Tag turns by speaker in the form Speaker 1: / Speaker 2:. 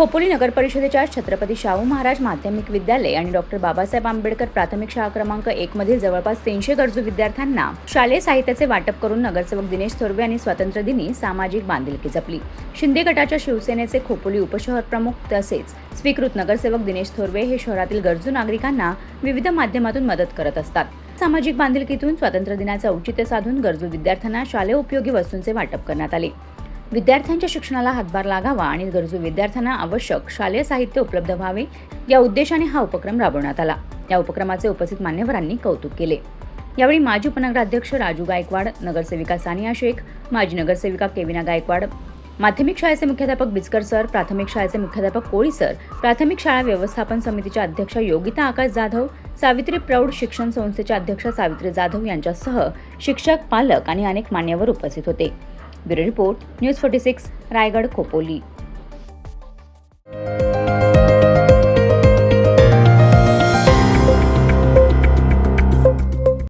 Speaker 1: खोपोली नगर परिषदेच्या छत्रपती शाहू महाराज माध्यमिक विद्यालय आणि डॉक्टर बाबासाहेब आंबेडकर प्राथमिक शाळा क्रमांक 1 मधील जवळपास 300 गरजू विद्यार्थ्यांना शालेय साहित्याचे वाटप करून नगरसेवक दिनेश थोरवे यांनी स्वातंत्र्य दिनी सामाजिक बांधिलकी जपली। शिंदे गटाच्या शिवसेनेचे खोपोली उपशहर प्रमुख तसेच स्वीकृत नगरसेवक दिनेश थोरवे हे शहरातील गरजू नागरिकांना विविध माध्यमातून मदत करत असतात। सामाजिक बांधिलकीतून स्वातंत्र्य दिनाचे औचित्य साधून गरजू विद्यार्थ्यांना शालेय उपयोगी वस्तूंचे वाटप करण्यात आले। विद्यार्थ्यांच्या शिक्षणाला हातभार लागावा आणि गरजू विद्यार्थ्यांना आवश्यक शालेय साहित्य उपलब्ध व्हावे या उद्देशाने हा उपक्रम राबवण्यात आला। या उपक्रमाचे उपस्थित मान्यवरांनी कौतुक केले। यावेळी माजी उपनगराध्यक्ष राजू गायकवाड, नगरसेविका सानिया शेख, माजी नगरसेविका केविना गायकवाड, माध्यमिक शाळेचे मुख्याध्यापक बिचकर सर, प्राथमिक शाळेचे मुख्याध्यापक कोळी सर, प्राथमिक शाळा व्यवस्थापन समितीच्या अध्यक्षा योगिता आकाश जाधव, सावित्री प्रौढ शिक्षण संस्थेच्या अध्यक्षा सावित्री जाधव यांच्यासह शिक्षक, पालक आणि अनेक मान्यवर उपस्थित होते। Bureau report, news 46, Raigad, Khopoli.